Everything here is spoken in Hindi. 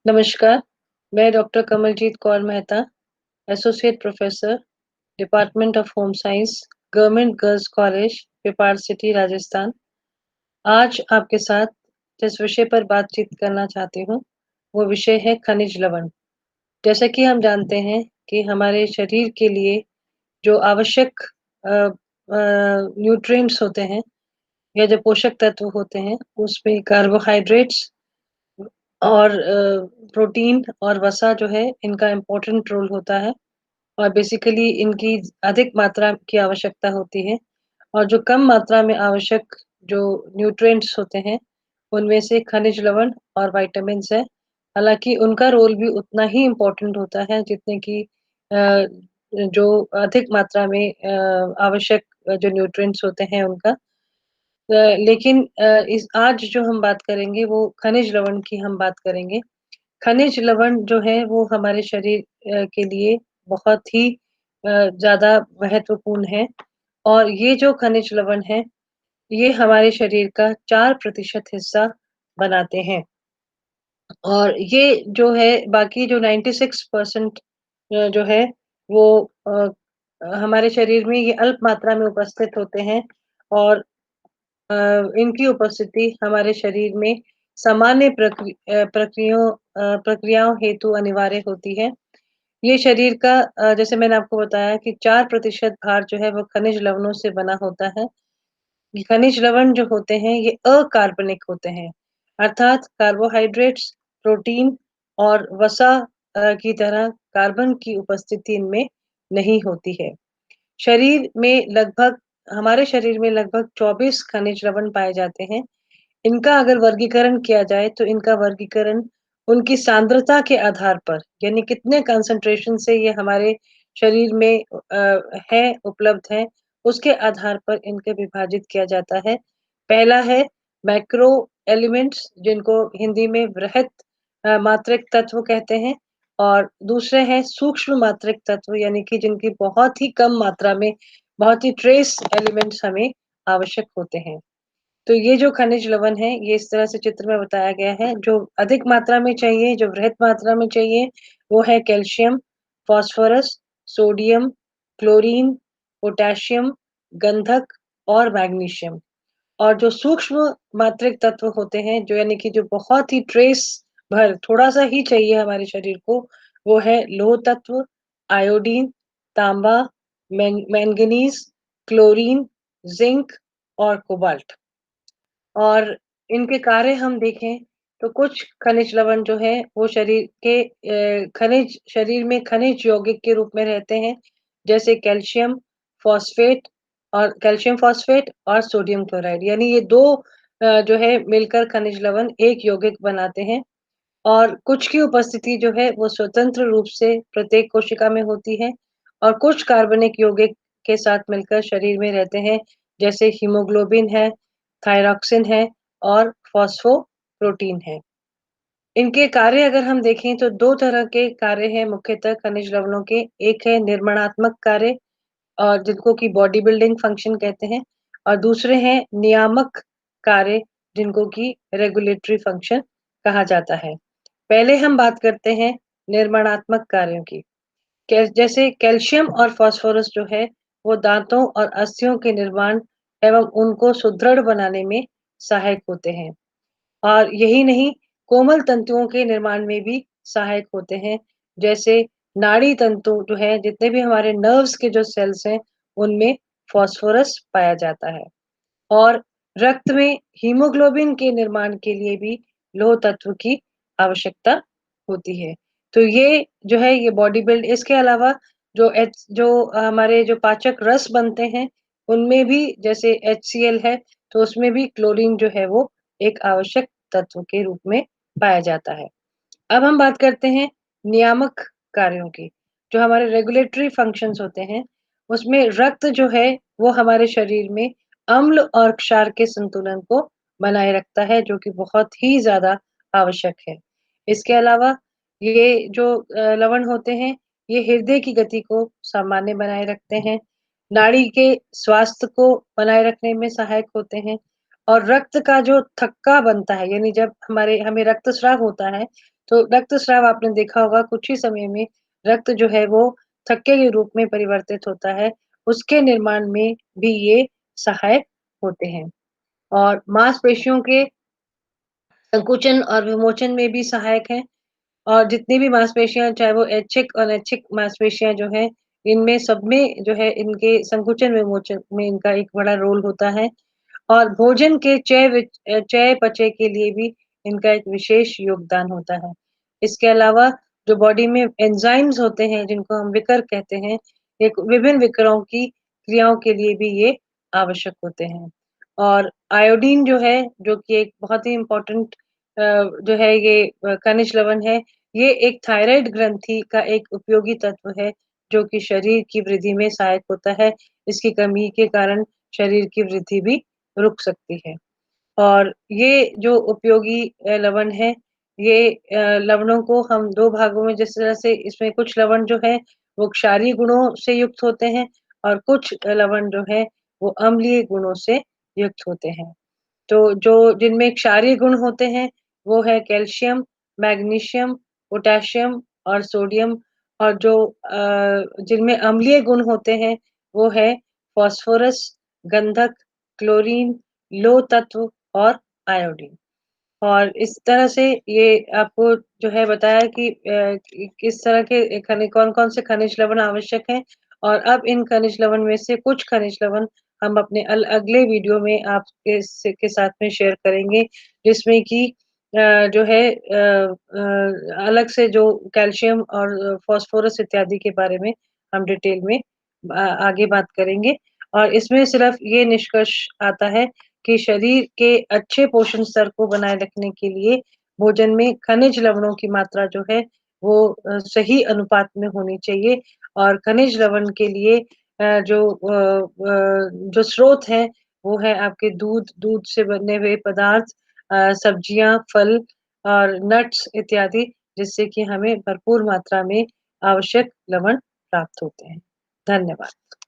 नमस्कार, मैं doctor Kamaljeet Kaur Mehta, associate professor, department of home science, government girls college, Pipar city, Rajasthan. आज आपके साथ जिस विषय पर बातचीत करना चाहती हूँ, वो विषय है खनिज लवण। जैसा कि हम जानते हैं कि हमारे शरीर के लिए जो आवश्यक अ न्यूट्रिएंट्स होते हैं या जो पोषक तत्व होते हैं, उसमें कार्बोहाइड्रेट्स और प्रोटीन और वसा जो है, इनका इम्पोर्टेंट रोल होता है और बेसिकली इनकी अधिक मात्रा की आवश्यकता होती है और जो कम मात्रा में आवश्यक जो न्यूट्रिएंट्स होते हैं, उनमें से खनिज लवण और विटामिन्स हैं। हालाँकि उनका रोल भी उतना ही इम्पोर्टेंट होता है जितने कि जो अधिक मात्रा में आवश्यक जो न्यूट्रिएंट्स होते हैं उनका। लेकिन इस आज जो हम बात करेंगे वो खनिज लवण की हम बात करेंगे। खनिज लवण जो है वो हमारे शरीर के लिए बहुत ही ज़्यादा महत्वपूर्ण है और ये जो खनिज लवण है, ये हमारे शरीर का 4% हिस्सा बनाते हैं और ये जो है बाकी जो 96% जो है वो हमारे शरीर में ये अल्प मात्रा में उपस्थित होते हैं और अ, इनकी उपस्थिति हमारे शरीर में सामान्य प्रक्रियाओं हेतु अनिवार्य होती है। ये शरीर का जैसे मैंने आपको बताया कि 4% भार जो है वो खनिज लवणों से बना होता है। ये खनिज लवण जो होते हैं ये अकार्बनिक होते हैं, अर्थात कार्बोहाइड्रेट्स, प्रोटीन और वसा की तरह कार्बन की उपस्थिति इनमें नहीं होती है। शरीर में लगभग हमारे शरीर में लगभग 24 खनिज लवण पाए जाते हैं। इनका अगर वर्गीकरण किया जाए तो इनका वर्गीकरण उनकी सांद्रता के आधार पर यानी कितने कंसंट्रेशन से ये हमारे शरीर में है उपलब्ध है उसके आधार पर इनके विभाजित किया जाता है। पहला है मैक्रो एलिमेंट्स जिनको हिंदी में वृहत मात्रिक तत्व कहते हैं और दूसरे हैं सूक्ष्म मात्रिक तत्व यानी कि जिनकी बहुत ही कम मात्रा में बहुत ही ट्रेस एलिमेंट्स हमें आवश्यक होते हैं। तो ये जो खनिज लवण है, ये इस तरह से चित्र में बताया गया है। जो अधिक मात्रा में चाहिए, जो वृहत मात्रा में चाहिए, वो है calcium, phosphorus, sodium, chlorine, potassium, गंधक और मैग्नीशियम। और जो सूक्ष्म मात्रिक तत्व होते हैं, जो यानी कि जो बहुत ही ट्रेस भर थोड़ा-सा ही चाहिए हमारे शरीर को, वो है लौह तत्व, आयोडीन, तांबा, मैंगनीज़, क्लोरीन, ज़िंक और कोबाल्ट। और इनके कार्य हम देखें तो कुछ खनिज लवण जो है वो शरीर के खनिज शरीर में खनिज यौगिक के रूप में रहते हैं जैसे कैल्शियम फॉस्फेट और सोडियम क्लोराइड यानी ये दो जो है मिलकर खनिज लवण एक यौगिक बनाते हैं और कुछ की उपस्थिति जो है वो स्वतंत्र रूप से प्रत्येक कोशिका में होती है और कुछ कार्बनिक यौगिक के साथ मिलकर शरीर में रहते हैं जैसे हीमोग्लोबिन है, थायरॉक्सिन है और फॉस्फोप्रोटीन है। इनके कार्य अगर हम देखें तो 2 तरह के कार्य हैं मुख्यतः खनिज लवणों के। एक है निर्माणात्मक कार्य और जिनको कि बॉडी बिल्डिंग फंक्शन कहते हैं और दूसरे हैं नियामक कार्य जिनको कि रेगुलेटरी फंक्शन कहा जाता है। पहले हम बात करते हैं निर्माणात्मक कार्यों की। जैसे कैल्शियम और फास्फोरस जो है वो दांतों और अस्थियों के निर्माण एवं उनको सुदृढ़ बनाने में सहायक होते हैं और यही नहीं कोमल तंतुओं के निर्माण में भी सहायक होते हैं जैसे नाड़ी तंतु जो है जितने भी हमारे नर्व्स के जो सेल्स हैं उनमें फास्फोरस पाया जाता है और रक्त में हीमोग्लोबिन के निर्माण के लिए भी लौह तत्व की आवश्यकता होती है। तो ये जो है ये बॉडी बिल्ड इसके अलावा जो हमारे जो पाचक रस बनते हैं, उनमें भी जैसे HCl है, तो उसमें भी क्लोरीन जो है वो एक आवश्यक तत्व के रूप में पाया जाता है। अब हम बात करते हैं नियामक कार्यों की। जो हमारे रेगुलेटरी फंक्शंस होते हैं, उसमें रक्त जो है वो हमारे शरीर में अम्ल और क्षार के संतुलन को बनाए रखता है, जो कि बहुत ही ज़्यादा आवश्यक है। इसके अलावा ये जो लवण होते हैं, ये हृदय की गति को सामान्य बनाए रखते हैं, नाड़ी के स्वास्थ्य को बनाए रखने में सहायक होते हैं और रक्त का जो थक्का बनता है, यानी जब हमें रक्तस्राव होता है, तो रक्तस्राव आपने देखा होगा कुछ ही समय में रक्त जो है वो थक्के के रूप में परिवर्तित होता है, उसके निर्माण में भी ये सहायक होते हैं और मांसपेशियों के संकुचन और विमोचन में भी सहायक हैं। और जितनी भी मांसपेशियाँ चाहे वो ऐच्छिक, अनैच्छिक मांसपेशियाँ जो हैं, इनमें सब में जो है इनके संकुचन-विमोचन में इनका एक बड़ा रोल होता है और भोजन के चयापचय के लिए भी इनका एक विशेष योगदान होता है। इसके अलावा जो बॉडी में एंजाइम्स होते हैं, जिनको हम विकर कहते हैं, एक विभिन्न विकरों की क्रियाओं के लिए भी ये आवश्यक होते हैं। और आयोडीन जो है, जो कि एक बहुत ही इम्पोर्टेंट जो है ये खनिज लवण है, ये एक थायराइड ग्रंथि का एक उपयोगी तत्व है, जो कि शरीर की वृद्धि में सहायक होता है। इसकी कमी के कारण शरीर की वृद्धि भी रुक सकती है। और ये जो उपयोगी लवण है, ये लवणों को हम 2 भागों में जिस तरह से इसमें कुछ लवण जो है, वो क्षारीय गुणों से युक्त होते हैं और कुछ लवण जो है, वो अम्लीय गुणों से युक्त होते हैं। तो जो जिनमें क्षारीय गुण होते हैं, वो है कैल्शियम, मैग्नीशियम, पोटेशियम और सोडियम और जो जिनमें अम्लीय गुण होते हैं, वो है फास्फोरस, गंधक, क्लोरीन, लोह तत्व और आयोडीन। और इस तरह से ये आपको जो है बताया कि किस तरह के कौन-कौन से खनिज लवण आवश्यक हैं और अब इन खनिज लवण में से कुछ खनिज लवण हम अपने अगले वीडियो में के साथ में शेयर करेंगे, जिसमें कि जो है अलग से जो कैल्शियम और फास्फोरस इत्यादि के बारे में हम डिटेल में आगे बात करेंगे और इसमें सिर्फ ये निष्कर्ष आता है कि शरीर के अच्छे पोषण स्तर को बनाए रखने के लिए भोजन में खनिज लवणों की मात्रा जो है वो सही अनुपात में होनी चाहिए और खनिज लवण के लिए जो स्रोत है वो है आपके दूध, दूध से बने हुए पदार्थ सब्जियाँ, फल और नट्स इत्यादि जिससे कि हमें भरपूर मात्रा में आवश्यक लवण प्राप्त होते हैं। धन्यवाद।